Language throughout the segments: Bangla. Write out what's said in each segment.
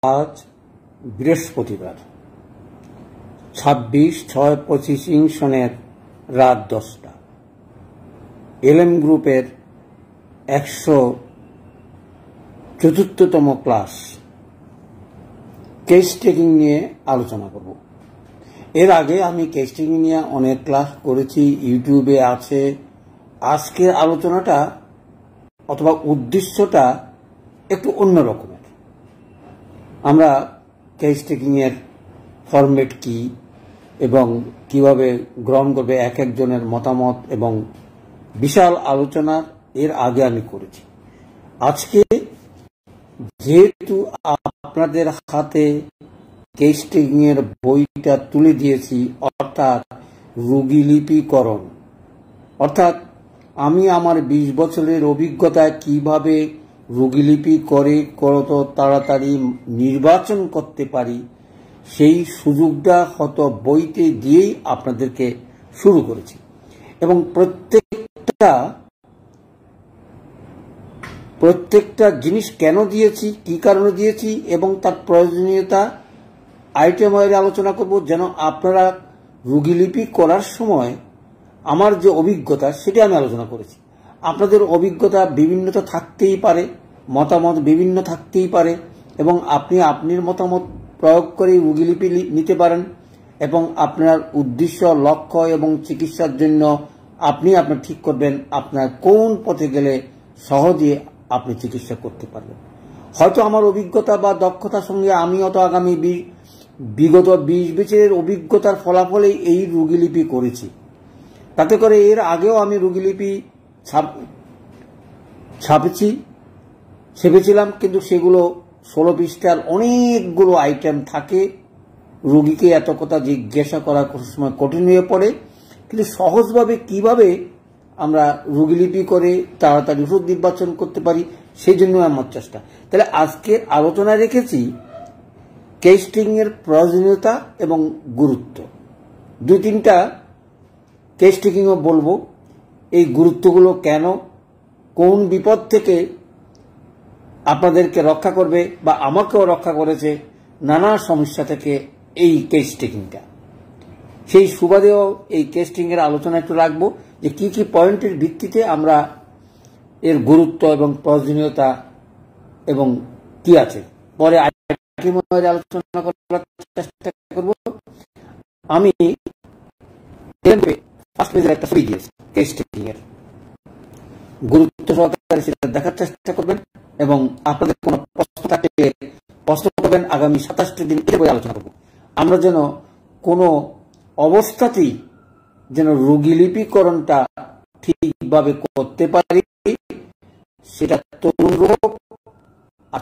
আজ বৃহস্পতিবার 26/6/25 সনের রাত 10টা এলএম গ্রুপের 104তম ক্লাস কেস টেকিং নিয়ে আলোচনা করব। এর আগে আমি কেস টেকিং নিয়ে অনেক ক্লাস করেছি, ইউটিউবে আছে। আজকের আলোচনাটা অথবা উদ্দেশ্যটা একটু অন্য রকমের। আমরা কেস টেকিং এর ফরম্যাট কি এবং কিভাবে গ্রহণ করবে এক একজনের মতামত এবং বিশাল আলোচনা এর আগে আমি করেছি। আজকে যেহেতু আপনাদের হাতে কেস টেকিং এর বইটা তুলে দিয়েছি, অর্থাৎ রোগীলিপিকরণ, অর্থাৎ আমি আমার 20 বছরের অভিজ্ঞতায় কিভাবে রোগীলিপি করে কত তাড়াতাড়ি নির্বাচন করতে পারি, সেই সুযোগটা হয়তো বইতে দিয়েই আপনাদেরকে শুরু করেছি। এবং প্রত্যেকটা জিনিস কেন দিয়েছি, কি কারণে দিয়েছি এবং তার প্রয়োজনীয়তা আইটেম ওয়াইজ আলোচনা করব, যেন আপনারা রোগীলিপি করার সময় আমার যে অভিজ্ঞতা সেটা আমি আলোচনা করেছি। আপনাদের অভিজ্ঞতা বিভিন্নতা থাকতেই পারে, মতামত বিভিন্ন থাকতেই পারে, এবং আপনি আপনার মতামত প্রয়োগ করে রোগীলিপি নিতে পারেন এবং আপনার উদ্দেশ্য, লক্ষ্য এবং চিকিৎসার জন্য আপনি ঠিক করবেন আপনার কোন পথে গেলে সহজে আপনি চিকিৎসা করতে পারবেন। হয়তো আমার অভিজ্ঞতা বা দক্ষতার সঙ্গে আমি আগামী বিগত 20 বছরের অভিজ্ঞতার ফলাফলে এই রোগীলিপি করেছি। তাতে করে এর আগেও আমি রোগীলিপি ছেপেছিলাম, কিন্তু সেগুলো 16 পৃষ্ঠার অনেকগুলো আইটেম থাকে। রোগীকে এত কথা জিজ্ঞাসা করা সময় কঠিন হয়ে পড়ে, কিন্তু সহজভাবে কিভাবে আমরা রোগীলিপি করে তাড়াতাড়ি ওষুধ নির্বাচন করতে পারি সেই জন্য আমার চেষ্টা। তাহলে আজকের আলোচনায় রেখেছি কেস টেকিং এর প্রয়োজনীয়তা এবং গুরুত্ব। 2-3টা কেস টেকিংও বলবো, এই গুরুত্বগুলো কেন, কোন বিপদ থেকে আপনাদেরকে রক্ষা করবে বা আমাকেও রক্ষা করেছে নানা সমস্যা থেকে এই কেস টেকিংটা। সেই সুবাদেও এই কেস টেকিং এর আলোচনা একটু রাখবো, যে কি কি পয়েন্টের ভিত্তিতে আমরা এর গুরুত্ব এবং প্রয়োজনীয়তা এবং কি আছে পরে আলোচনা করার চেষ্টা করব। আমি ফার্স্ট পেজের একটা ছবি দিয়েছি কেস টেকিং এর, গুরুত্ব সহকারে সেটা দেখার চেষ্টা করবেন এবং আপনাদের কোনো প্রশ্ন থাকলে প্রশ্ন করবেন। আগামী 27টি দিন এর বই আলোচনা করব। আমরা যেন কোনো অবস্থাতেই যেন রোগীলিপিকরণটা ঠিকভাবে করতে পারি, সেটা তরুণ রোগ আর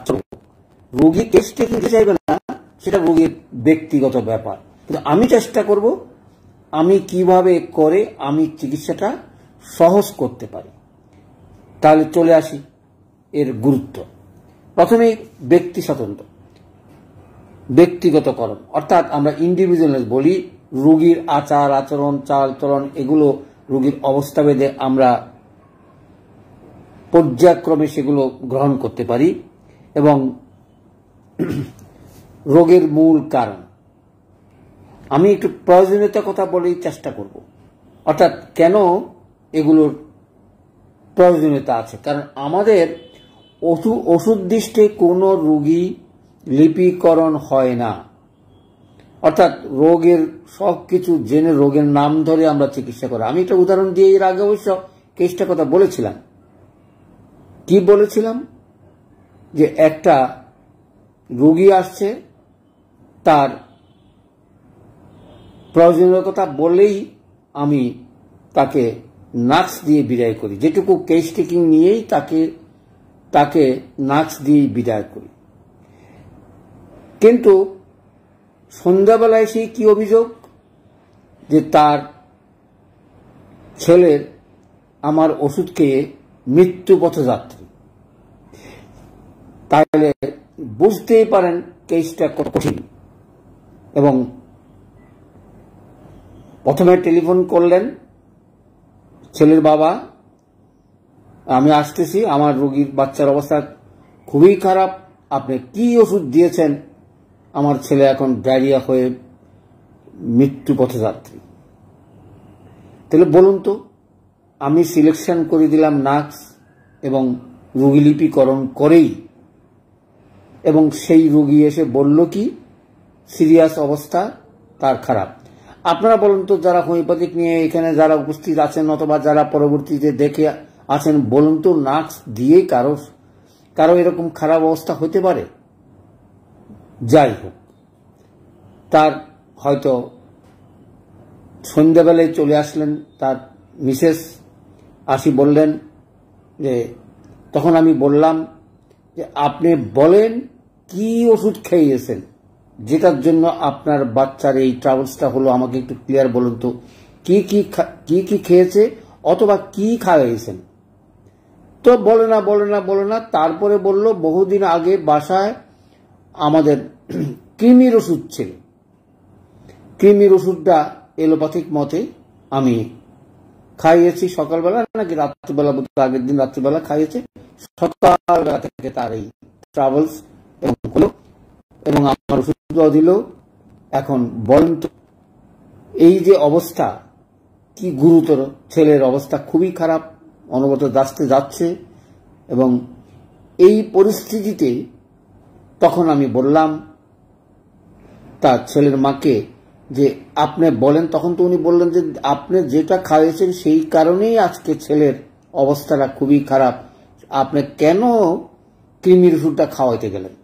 রোগী কেস টেকিং চাইবে না, সেটা রোগীর ব্যক্তিগত ব্যাপার। কিন্তু আমি চেষ্টা করব আমি কিভাবে করে আমি চিকিৎসাটা সহজ করতে পারি। তাহলে চলে আসি এর গুরুত্ব। প্রথমে ব্যক্তি স্বতন্ত্র, ব্যক্তিগতকরণ, অর্থাৎ আমরা ইন্ডিভিজুয়াল বলি। রোগীর আচার আচরণ, চাল চলন, এগুলো রোগীর অবস্থা ভেদে আমরা পর্যায়ক্রমে সেগুলো গ্রহণ করতে পারি। এবং রোগের মূল কারণ আমি একটু প্রয়োজনীয়তার কথা বলেই চেষ্টা করব, অর্থাৎ কেন এগুলোর প্রয়োজনীয়তা আছে। কারণ আমাদের ওষুধ দৃষ্টে কোনো রোগী লিপিকরণ হয় না, অর্থাৎ রোগের সবকিছু জেনে রোগের নাম ধরে আমরা চিকিৎসা করি। আমি একটা উদাহরণ দিয়ে এর আগে অবশ্য কেসটা কথা বলেছিলাম। কি বলেছিলাম? যে একটা রোগী আসছে, তার প্রয়োজনীয় কথা বলেই আমি তাকে নাক্স দিয়ে বিদায় করি, যেটুকু কেস টেকিং নিয়েই তাকে নাক্স দিয়ে বিদায় করি। কিন্তু সন্ধ্যাবেলায় সেই কি অভিযোগ, যে তার ছেলের আমার ওষুধ খেয়ে মৃত্যু পথযাত্রী। তাহলে বুঝতেই পারেন কেসটা কত কঠিন। এবং প্রথমে টেলিফোন করলেন ছেলের বাবা, আমি আসতেছি, আমার রোগীর বাচ্চার অবস্থা খুবই খারাপ, আপনি কি ওষুধ দিয়েছেন আমার ছেলে এখন ডায়রিয়া হয়ে মৃত্যু পথযাত্রী। তাহলে বলুন তো, আমি সিলেকশন করে দিলাম নার্স এবং রোগীলিপিকরণ করেই, এবং সেই রোগী এসে বলল কি সিরিয়াস অবস্থা তার খারাপ। আপনারা বলুন তো, যারা হোমিওপ্যাথিক নিয়ে এখানে যারা উপস্থিত আছেন অথবা যারা পরবর্তীতে দেখে আছেন, বলুন তো নার্স দিয়ে কারো এরকম খারাপ অবস্থা হতে পারে? যাই হোক, তার হয়তো সন্ধ্যাবেলায় চলে আসলেন তার মিসেস, আসি বললেন যে, তখন আমি বললাম যে আপনি বলেন কি ওষুধ খাইয়েছেন যেটার জন্য আপনার বাচ্চার এই ট্রাভেলসটা হলো, আমাকে একটু ক্লিয়ার বলুন তো কি কি খেয়েছে অথবা কি খাইয়েছেন। তো বলে না। তারপরে বলল বহুদিন আগে বাসায় আমাদের কৃমির ওষুধ ছিল, কৃমির ওষুধটা এলোপ্যাথিক মতে আমি খাইয়েছি সকালবেলা নাকি রাত্রিবেলা, আগের দিন রাত্রিবেলা খাইয়েছে, সকালবেলা থেকে তার এই ট্রাভেলস এবং আমার ওষুধও দিল। এখন বলেন তো এই যে অবস্থা কি গুরুতর, ছেলের অবস্থা খুবই খারাপ, অনবরত যাচ্ছে, এবং এই পরিস্থিতিতে তখন আমি বললাম তার ছেলের মাকে যে আপনি বলেন, তখন তো উনি বললেন যে আপনি যেটা খাইয়েছেন সেই কারণেই আজকে ছেলের অবস্থাটা খুবই খারাপ, আপনি কেন কৃমির ওষুধটা খাওয়াইতে গেলেন?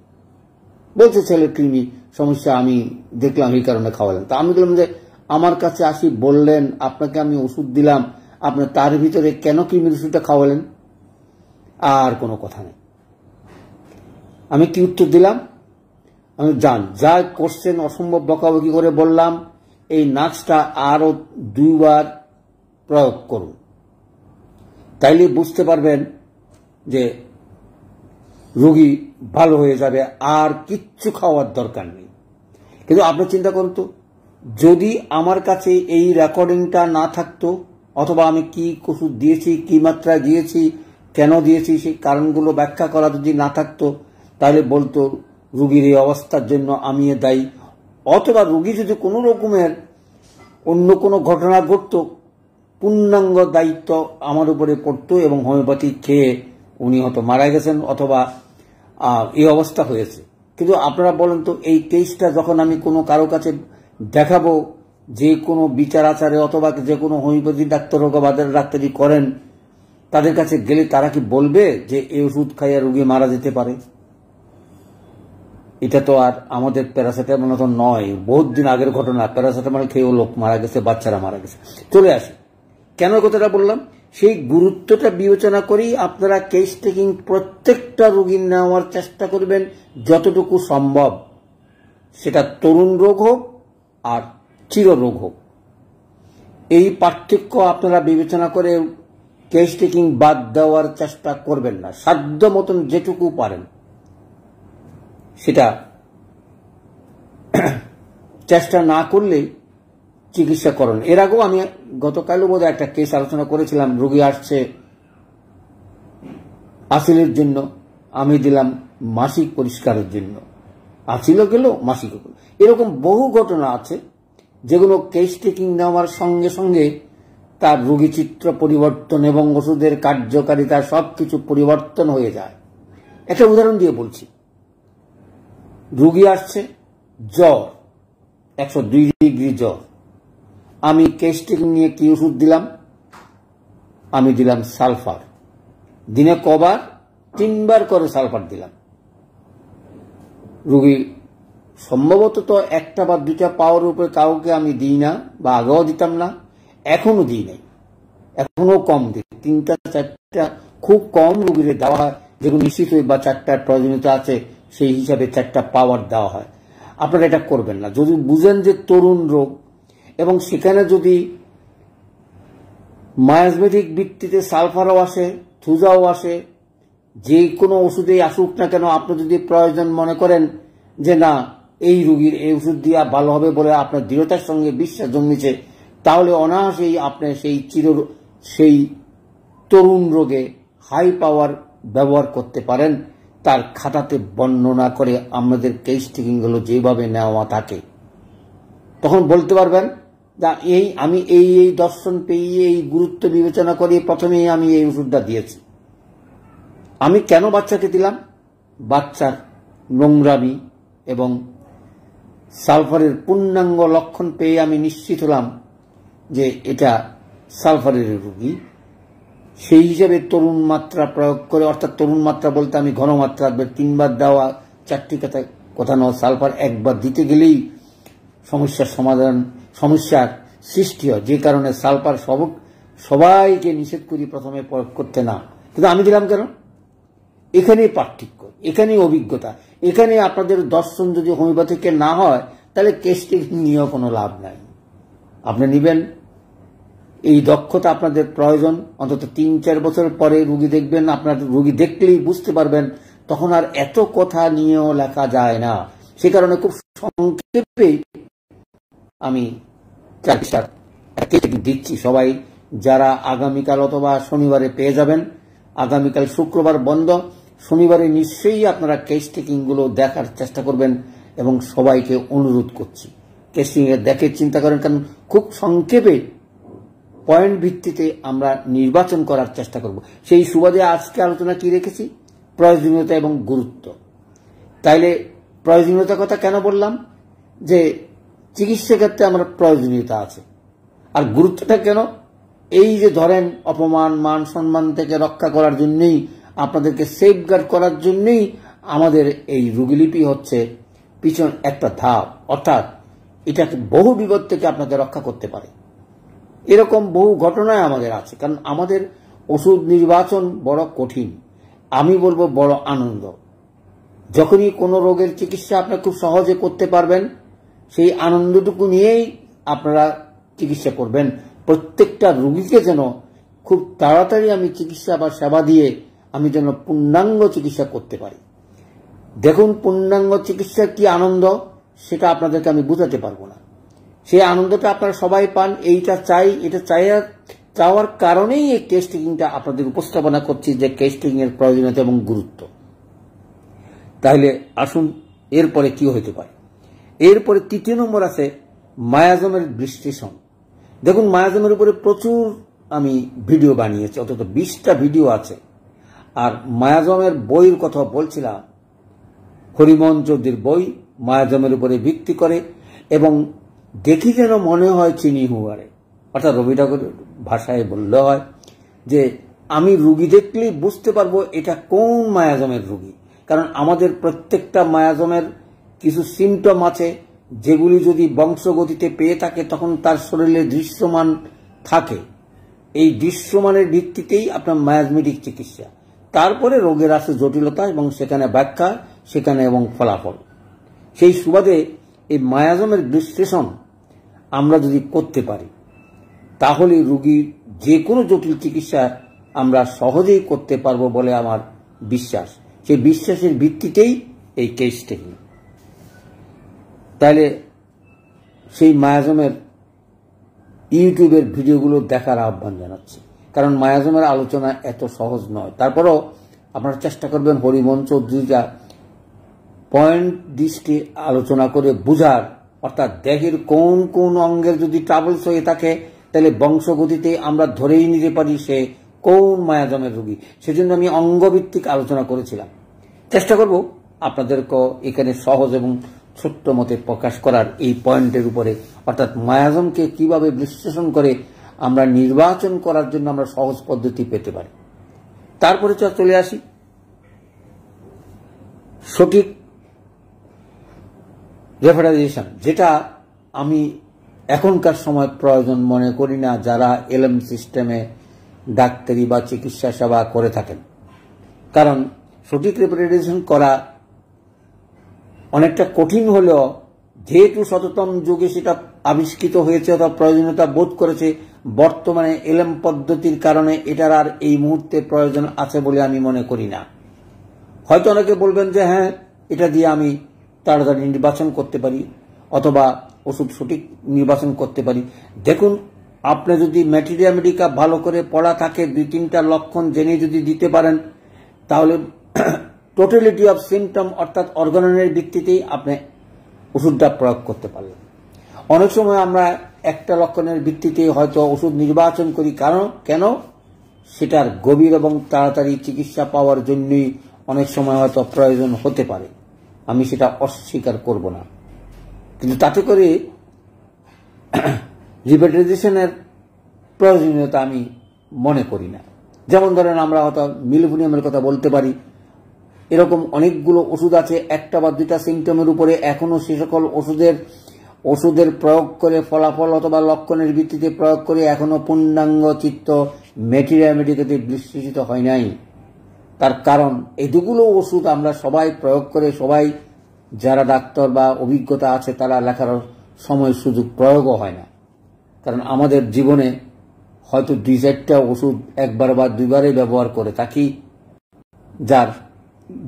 বলছে ছেলের কৃমি সমস্যা, আমি দেখলাম এই কারণে খাওয়ালেন। তা আমি বললাম যে আমার কাছে আসি বললেন, আপনাকে আমি ওষুধ দিলাম, আপনি তার ভিতরে কেন কৃমির ওষুধটা খাওয়ালেন? আর কোনো কথা নেই। আমি কি উত্তর দিলাম? আমি যা করছেন অসম্ভব বকাবকি করে বললাম এই নার্সটা আরো 2 বার প্রয়োগ করুন, তাইলে বুঝতে পারবেন যে রোগী ভালো হয়ে যাবে, আর কিচ্ছু খাওয়ার দরকার নেই। কিন্তু আপনি চিন্তা করুন তো, যদি আমার কাছে এই রেকর্ডিংটা না থাকতো, অথবা আমি কি ওষুধ দিয়েছি, কি মাত্রা দিয়েছি, কেন দিয়েছি, সেই কারণগুলো ব্যাখ্যা করা যদি না থাকতো, তাহলে বলতো রোগীর এই অবস্থার জন্য আমি দায়ী, অথবা রোগী যদি কোনো রকমের অন্য কোনো ঘটনা ঘটতো, পূর্ণাঙ্গ দায়িত্ব আমার উপরে পড়তো এবং হোমিওপ্যাথি খেয়ে উনি হয়তো মারা গেছেন অথবা এই অবস্থা হয়েছে। কিন্তু আপনারা বলেন তো, এই কেসটা যখন আমি কোনো কারো কাছে দেখাবো, যে কোনো বিচার আচারে অথবা যে কোনো হোমিওপ্যাথি ডাক্তার হোক বা ডাক্তারি করেন, তাদের কাছে গেলে তারা কি বলবে যে এই ওষুধ খাইয়া রোগী মারা যেতে পারে? এটা তো আর আমাদের প্যারাসিটামল তো নয়, বহুত দিন আগের ঘটনা, প্যারাসিটামল খেয়েও লোক মারা গেছে, বাচ্চারা মারা গেছে। চলে আসে, কেন কথাটা বললাম, সেই গুরুত্বটা বিবেচনা করেই আপনারা কেস টেকিং প্রত্যেকটা রোগী নেওয়ার চেষ্টা করবেন যতটুকু সম্ভব, সেটা তরুণ রোগ হোক আর চির রোগ হোক। এই পার্থক্য আপনারা বিবেচনা করে কেস টেকিং বাদ দেওয়ার চেষ্টা করবেন না। সাধ্য মতন যেটুকু পারেন সেটা চেষ্টা না করলে চিকিৎসা করুন। এর আগেও আমি গতকালও বোধহয় একটা কেস আলোচনা করেছিলাম, রোগী আসছে আসিলের জন্য, আমি দিলাম মাসিক পরিষ্কারের জন্য, আসিলও গেল মাসিকও গেল। এরকম বহু ঘটনা আছে যেগুলো কেস টেকিং নেওয়ার সঙ্গে সঙ্গে তার রোগী চিত্র পরিবর্তন এবং ওষুধের কার্যকারিতা সবকিছু পরিবর্তন হয়ে যায়। একটা উদাহরণ দিয়ে বলছি, রোগী আসছে জ্বর, 102 ডিগ্রি জ্বর, আমি কেস টেকিং নিয়ে কি ওষুধ দিলাম? আমি দিলাম সালফার, দিনে কবার? 3 বার করে সালফার দিলাম। রোগী সম্ভবত তো 1টা বা 2টা পাওয়ার উপরে কাউকে আমি দিই না, বা আগেও দিতাম না, এখনো দিই নাই, এখনো কম দিই, 3টা 4টা খুব কম রোগীর দেওয়া হয়, যেগুলো নিশ্চিত বা 4টার প্রয়োজনীয়তা আছে সেই হিসাবে 4টা পাওয়ার দেওয়া হয়। আপনারা এটা করবেন না যদি বুঝেন যে তরুণ রোগ, এবং সেখানে যদি মায়াজমেটিক ভিত্তিতে সালফারও আসে, থুজাও আসে, যে কোনো ওষুধেই আসুক না কেন, আপনি যদি প্রয়োজন মনে করেন যে না এই রোগীর এই ওষুধ দিয়া ভালো হবে বলে আপনার দৃঢ়তার সঙ্গে বিশ্বাস জন্মেছে, তাহলে অনায়াসেই আপনি সেই তরুণ রোগে হাই পাওয়ার ব্যবহার করতে পারেন। তার খাতাতে বর্ণনা করে আমাদের কেস টেকিংগুলো যেভাবে নেওয়া থাকে, তখন বলতে পারবেন যে আমি এই দর্শন পেয়ে এই গুরুত্ব বিবেচনা করে প্রথমেই আমি এই ওষুধটা দিয়েছি। আমি কেন বাচ্চাকে দিলাম? বাচ্চার নোংরামি এবং সালফারের পূর্ণাঙ্গ লক্ষণ পেয়ে আমি নিশ্চিত হলাম যে এটা সালফারের রোগী। সেই হিসেবে তরুণ মাত্রা প্রয়োগ করে, অর্থাৎ তরুণ মাত্রা বলতে আমি ঘনমাত্রা 3বার দেওয়া 4টি কথা নয়, সালফার একবার দিতে গেলেই সমস্যার সৃষ্টি হয়, যে কারণে সালফার সবাইকে নিষেধ করি প্রথমে প্রয়োগ করতে না। কিন্তু আমি দিলাম কেন? এখানেই পার্থক্য, এখানেই অভিজ্ঞতা, এখানে আপনাদের দর্শন যদি হোমিওপ্যাথিকে না হয় তাহলে কেস টেকিং নিয়েও কোনো লাভ নাই। আপনি নেবেন, এই দক্ষতা আপনাদের প্রয়োজন। অন্তত 3-4 বছর পরে রুগী দেখবেন, আপনার রুগী দেখলেই বুঝতে পারবেন, তখন আর এত কথা নিয়েও লেখা যায় না। সে কারণে খুব সংক্ষেপে আমি দিচ্ছি। সবাই যারা আগামীকাল অথবা শনিবারে পেয়ে যাবেন, আগামীকাল শুক্রবার বন্ধ, শনিবারে নিশ্চয়ই আপনারা কেস টেকিংগুলো দেখার চেষ্টা করবেন এবং সবাইকে অনুরোধ করছি কেস টেকিং দেখে চিন্তা করেন, কারণ খুব সংক্ষেপে পয়েন্ট ভিত্তিতে আমরা নির্বাচন করার চেষ্টা করব। সেই সুবাদে আজকে আলোচনা কি রেখেছি? প্রয়োজনীয়তা এবং গুরুত্ব। তাইলে প্রয়োজনীয়তার কথা কেন বললাম? যে চিকিৎসা ক্ষেত্রে আমার প্রয়োজনীয়তা আছে। আর গুরুত্বটা কেন? এই যে ধরেন অপমান মান সম্মান থেকে রক্ষা করার জন্যই, আপনাদেরকে সেফগার্ড করার জন্যই আমাদের এই রোগীলিপি হচ্ছে পিছন একটা ধাপ, অর্থাৎ এটাকে বহু বিপদ থেকে আপনাকে রক্ষা করতে পারে। এরকম বহু ঘটনায় আমাদের আছে, কারণ আমাদের ওষুধ নির্বাচন বড় কঠিন, আমি বলবো বড় আনন্দ। যখনই কোনো রোগের চিকিৎসা আপনি খুব সহজে করতে পারবেন, সেই আনন্দটুকু নিয়েই আপনারা চিকিৎসা করবেন। প্রত্যেকটা রোগীকে যেন খুব তাড়াতাড়ি আমি চিকিৎসা বা সেবা দিয়ে আমি যেন পূর্ণাঙ্গ চিকিৎসা করতে পারি। দেখুন, পূর্ণাঙ্গ চিকিৎসার কি আনন্দ সেটা আপনাদেরকে আমি বুঝাতে পারবো না। সেই আনন্দটা আপনারা সবাই পান, এইটা চাই। এটা চাওয়ার কারণেই এই কেস টেকিংটা আপনাদের উপস্থাপনা করছি, যে কেস টেকিং এর প্রয়োজনীয়তা এবং গুরুত্ব। তাহলে আসুন এরপরে কি হতে পারে। এরপরে 3 নম্বর আছে মায়াজমের বিশ্লেষণ। দেখুন, মায়াজমের উপরে প্রচুর আমি ভিডিও বানিয়েছি, অন্তত 20টা ভিডিও আছে। আর মায়াজমের বইয়ের কথা বলছিলাম, হরিমোহন চৌধুরীর বই মায়াজমের উপরে ভিত্তি করে, এবং দেখি যেন মনে হয় চিনি হুয়ারে, অর্থাৎ রবি ঠাকুরের ভাষায় বললে হয় যে আমি রুগী দেখলেই বুঝতে পারবো এটা কোন মায়াজমের রুগী। কারণ আমাদের প্রত্যেকটা মায়াজমের কিছু সিমটম আছে, যেগুলি যদি বংশগতিতে পেয়ে থাকে তখন তার শরীরে দৃশ্যমান থাকে। এই দৃশ্যমানের ভিত্তিতেই আপনার মায়াজমেটিক চিকিৎসা। তারপরে রোগের আছে জটিলতা এবং সেখানে ব্যাখ্যা, সেখানে এবং ফলাফল। সেই সুবাদে এই মায়াজমের বিশ্লেষণ আমরা যদি করতে পারি, তাহলে রোগীর যে কোনো জটিল চিকিৎসা আমরা সহজেই করতে পারবো বলে আমার বিশ্বাস। সেই বিশ্বাসের ভিত্তিতেই এই কেস টেকিং। তাহলে সেই মায়াজমের ইউটিউবের ভিডিওগুলো দেখার আহ্বান জানাচ্ছি, কারণ মায়াজমের আলোচনা এত সহজ নয়। তারপরও আপনারা চেষ্টা করবেন হরিমোহন চৌধুরীরা পয়েন্ট দৃষ্টি আলোচনা করে বুঝার, অর্থাৎ দেহের কোন কোন অঙ্গের যদি ট্রাবলস হয়ে থাকে তাহলে বংশগতিতে আমরা ধরেই নিতে পারি সে কোন মায়াজমের রোগী। সেজন্য আমি অঙ্গভিত্তিক আলোচনা করেছিলাম। চেষ্টা করব আপনাদেরকে এখানে সহজ এবং ছোট্ট মতে প্রকাশ করার এই পয়েন্টের উপরে, অর্থাৎ মায়াজমকে কিভাবে বিশ্লেষণ করে আমরা নির্বাচন করার জন্য আমরা সহজ পদ্ধতি পেতে পারি। তারপরে চলে আসি সঠিক রেফারেলাইজেশন, যেটা আমি এখনকার সময় প্রয়োজন মনে করি না যারা এলএম সিস্টেমে ডাক্তারি বা চিকিৎসা সেবা করে থাকেন। কারণ সঠিক রেফারেলাইজেশন করা অনেকটা কঠিন হলেও, যেহেতু সচেতন যুগে সেটা আবিষ্কৃত হয়েছে অথবা প্রয়োজনীয়তা বোধ করেছে, বর্তমানে এলএম পদ্ধতির কারণে এটার আর এই মুহূর্তে প্রয়োজন আছে বলে আমি মনে করি না। হয়তো অনেকে বলবেন যে হ্যাঁ, এটা দিয়ে আমি তাড়াতাড়ি নির্বাচন করতে পারি অথবা ওষুধ সঠিক নির্বাচন করতে পারি। দেখুন, আপনি যদি ম্যাটেরিয়া মেডিকা ভালো করে পড়া থাকে, 2-3টা লক্ষণ জেনে যদি দিতে পারেন, তাহলে টোটালিটি অফ সিমটম অর্থাৎ অর্গানের ভিত্তিতেই আপনি ওষুধটা প্রয়োগ করতে পারলেন। অনেক সময় আমরা একটা লক্ষণের ভিত্তিতে হয়তো ওষুধ নির্বাচন করি, কারণ কেন সেটার গভীর এবং তাড়াতাড়ি চিকিৎসা পাওয়ার জন্যই অনেক সময় হয়তো প্রয়োজন হতে পারে, আমি সেটা অস্বীকার করব না, কিন্তু তাতে করে রিপিটেশনের প্রয়োজনীয়তা আমি মনে করি না। যেমন ধরেন আমরা হয়তো মিলফোনিয়ামের কথা বলতে পারি, এরকম অনেকগুলো ওষুধ আছে একটা বা দুইটা সিমটমের উপরে, এখনো সে সকল ওষুধের প্রয়োগ করে ফলাফল অথবা লক্ষণের ভিত্তিতে প্রয়োগ করে এখনো পূর্ণাঙ্গ চিত্ত মেটেরিয়ামেটিক্যালি বিশ্লেষিত হয় নাই। তার কারণ এতগুলো ওষুধ আমরা সবাই প্রয়োগ করে, সবাই যারা ডাক্তার বা অভিজ্ঞতা আছে তারা লেখার সময় সুযোগ প্রয়োগও হয় না, কারণ আমাদের জীবনে হয়তো 2-4টা ওষুধ একবার বা দুইবারে ব্যবহার করে থাকি,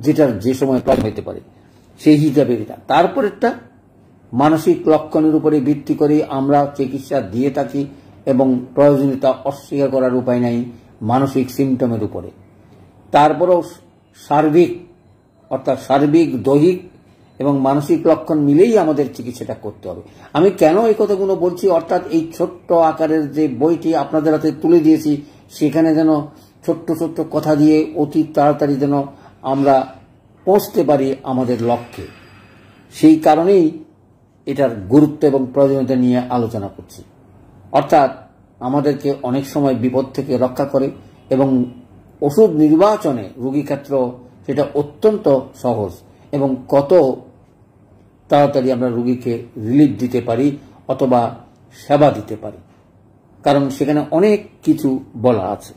যেটার যে সময় প্রয়োজন হতে পারে সেই হিসাবে এটা। তারপরেরটা মানসিক লক্ষণের উপরে ভিত্তি করে আমরা চিকিৎসা দিয়ে থাকি এবং প্রয়োজনীয়তা অস্বীকার করার উপায় নাই মানসিক সিমটমের উপরে। তারপরেও সার্বিক অর্থাৎ সার্বিক, দৈহিক এবং মানসিক লক্ষণ মিলেই আমাদের চিকিৎসাটা করতে হবে। আমি কেন এই কথাগুলো বলছি, অর্থাৎ এই ছোট্ট আকারের যে বইটি আপনাদের হাতে তুলে দিয়েছি সেখানে যেন ছোট্ট ছোট্ট কথা দিয়ে অতি তাড়াতাড়ি যেন আমরা পৌঁছতে পারি আমাদের লক্ষ্যে, সেই কারণেই এটার গুরুত্ব এবং প্রয়োজনীয়তা নিয়ে আলোচনা করছি। অর্থাৎ আমাদেরকে অনেক সময় বিপদ থেকে রক্ষা করে এবং ওষুধ নির্বাচনে রোগী ক্ষেত্র সেটা অত্যন্ত সহজ এবং কত তাড়াতাড়ি আমরা রোগীকে রিলিফ দিতে পারি অথবা সেবা দিতে পারি, কারণ সেখানে অনেক কিছু বলা আছে।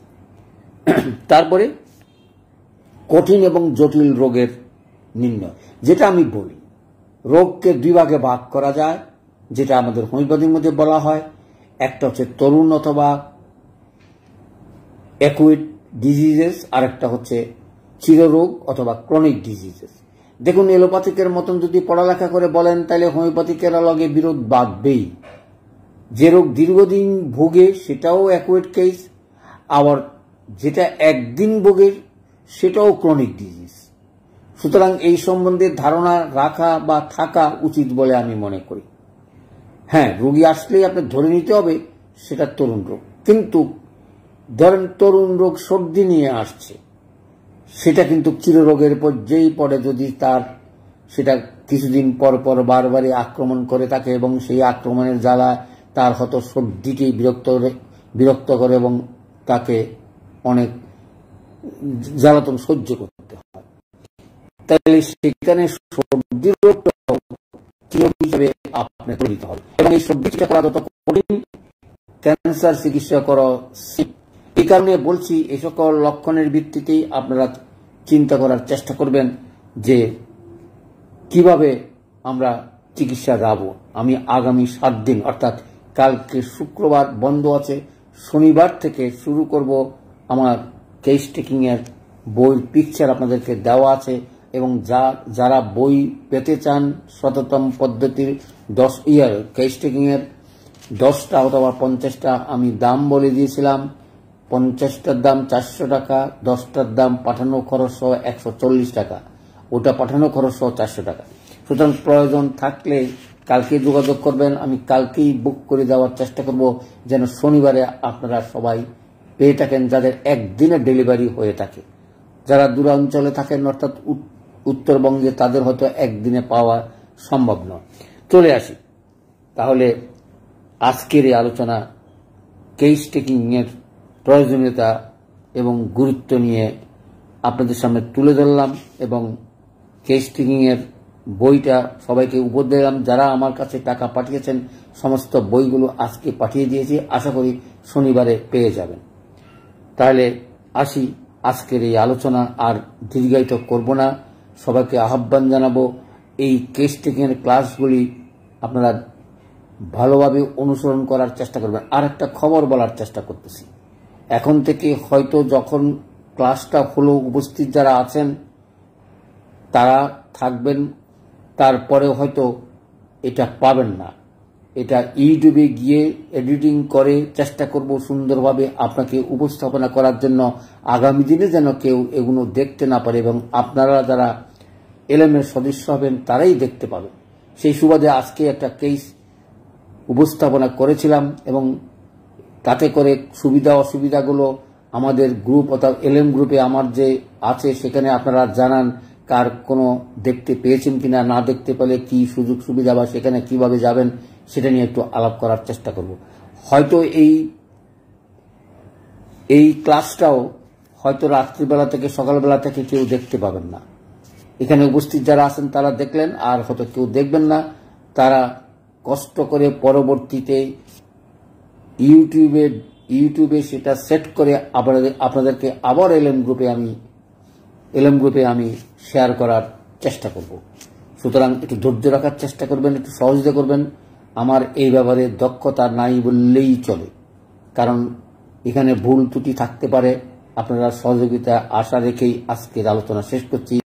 তারপরে কঠিন এবং জটিল রোগের নির্ণয়, যেটা আমি বলি রোগকে দুই ভাগে ভাগ করা যায়, যেটা আমাদের হোমিওপ্যাথির মধ্যে বলা হয়। একটা হচ্ছে তরুণ অথবা অ্যাকুইট ডিজিজেস, আর একটা হচ্ছে চিররোগ অথবা ক্রনিক ডিজিজেস। দেখুন, এলোপ্যাথিকের মতন যদি পড়ালেখা করে বলেন তাহলে হোমিওপ্যাথিকের লগে বিরোধ বাঁধবেই। যে রোগ দীর্ঘদিন ভোগে সেটাও অ্যাকুইট কেস, আবার যেটা একদিন ভোগে সেটাও ক্রনিক ডিজিজ। সুতরাং এই সম্বন্ধে ধারণা রাখা বা থাকা উচিত বলে আমি মনে করি। হ্যাঁ, রোগী আসলেই আপনি ধরে নিতে হবে সেটা তরুণ রোগ, কিন্তু ধরেন তরুণ রোগ সর্দি নিয়ে আসছে, সেটা কিন্তু চিররোগের পর্যায়েই পড়ে যদি তার সেটা কিছুদিন পর পর বারবারই আক্রমণ করে থাকে এবং সেই আক্রমণের জ্বালা তার হয়তো সর্দিকেই বিরক্ত করে এবং তাকে অনেক জ্বালাতন সহ্য করতে হয়। তাহলে সেখানে সর্দির রোগটা হিসেবে আপনাকে পরিচিত হবে এবং এই সর্দি চিকিৎসা করা যত কঠিন, ক্যান্সার চিকিৎসা করা। এই কারণে বলছি এই সকল লক্ষণের ভিত্তিতেই আপনারা চিন্তা করার চেষ্টা করবেন যে কিভাবে আমরা চিকিৎসা যাবো। আমি আগামী 7 দিন অর্থাৎ কালকে শুক্রবার বন্ধ আছে, শনিবার থেকে শুরু করব। আমার কেস টেকিং এর বইয়ের পিকচার আপনাদেরকে দেওয়া আছে এবং যারা বই পেতে চান শততম পদ্ধতির 10 ইয়ার কেস টেকিং এর 10টা অথবা 50টা আমি দাম বলে দিয়েছিলাম। 50টার দাম 400 টাকা, 10টার দাম পাঠানো খরচ সহ 140 টাকা, ওটা পাঠানো খরচ সহ 400 টাকা। সুতরাং প্রয়োজন থাকলে কালকে যোগাযোগ করবেন, আমি কালকেই বুক করে দেওয়ার চেষ্টা করব যেন শনিবারে আপনারা সবাই পেয়ে থাকেন, যাদের একদিনে ডেলিভারি হয়ে থাকে। যারা দূরাঞ্চলে থাকেন অর্থাৎ উত্তরবঙ্গে, তাদের হয়তো একদিনে পাওয়া সম্ভব নয়। চলে আসি তাহলে আজকের এই আলোচনা কেস টেকিং এর প্রয়োজনীয়তা এবং গুরুত্ব নিয়ে আপনাদের সামনে তুলে ধরলাম এবং কেস টেকিং এর বইটা সবাইকে উপহার দিলাম। যারা আমার কাছে টাকা পাঠিয়েছেন সমস্ত বইগুলো আজকে পাঠিয়ে দিয়েছি, আশা করি শনিবারে পেয়ে যাবেন। তাহলে আসি, আজকের এই আলোচনা আর দীর্ঘায়িত করব না। সবাইকে আহ্বান জানাবো এই কেস টেকিং এর ক্লাসগুলি আপনারা ভালোভাবে অনুসরণ করার চেষ্টা করবেন। আর একটা খবর বলার চেষ্টা করতেছি, এখন থেকে হয়তো যখন ক্লাসটা হলো উপস্থিত যারা আছেন তারা থাকবেন, তারপরে হয়তো এটা পাবেন না। এটা ইউটিউবে গিয়ে এডিটিং করে চেষ্টা করব সুন্দরভাবে আপনাকে উপস্থাপনা করার জন্য, আগামী দিনে যেন কেউ এগুলো দেখতে না পারে এবং আপনারা যারা এলএমের সদস্য হবেন তারাই দেখতে পাবেন। সেই সুবাদে আজকে একটা কেস উপস্থাপনা করেছিলাম এবং তাতে করে সুবিধা অসুবিধাগুলো আমাদের গ্রুপ অর্থাৎ এলএম গ্রুপে আমার যে আছে সেখানে আপনারা জানান কার কোনো দেখতে পেয়েছেন কিনা, না দেখতে পেলে কি সুযোগ সুবিধা বা সেখানে কিভাবে যাবেন সেটা নিয়ে একটু আলাপ করার চেষ্টা করব। হয়তো এই ক্লাসটাও হয়তো রাত্রিবেলা থেকে সকালবেলা থেকে কেউ দেখতে পাবেন না। এখানে উপস্থিত যারা আছেন তারা দেখলেন, আর হয়তো কেউ দেখবেন না, তারা কষ্ট করে পরবর্তীতে ইউটিউবে সেটা সেট করে আপনাদেরকে আবার এলএম গ্রুপে আমি শেয়ার করার চেষ্টা করব। সুতরাং একটু ধৈর্য রাখার চেষ্টা করবেন, একটু সহযোগিতা করবেন। আমার এই ব্যাপারে দক্ষতা নাই বললেই চলে, কারণ এখানে ভুল ত্রুটি থাকতে পারে। আপনারা সহযোগিতা আশা রেখেই আজকের আলোচনা শেষ করছি।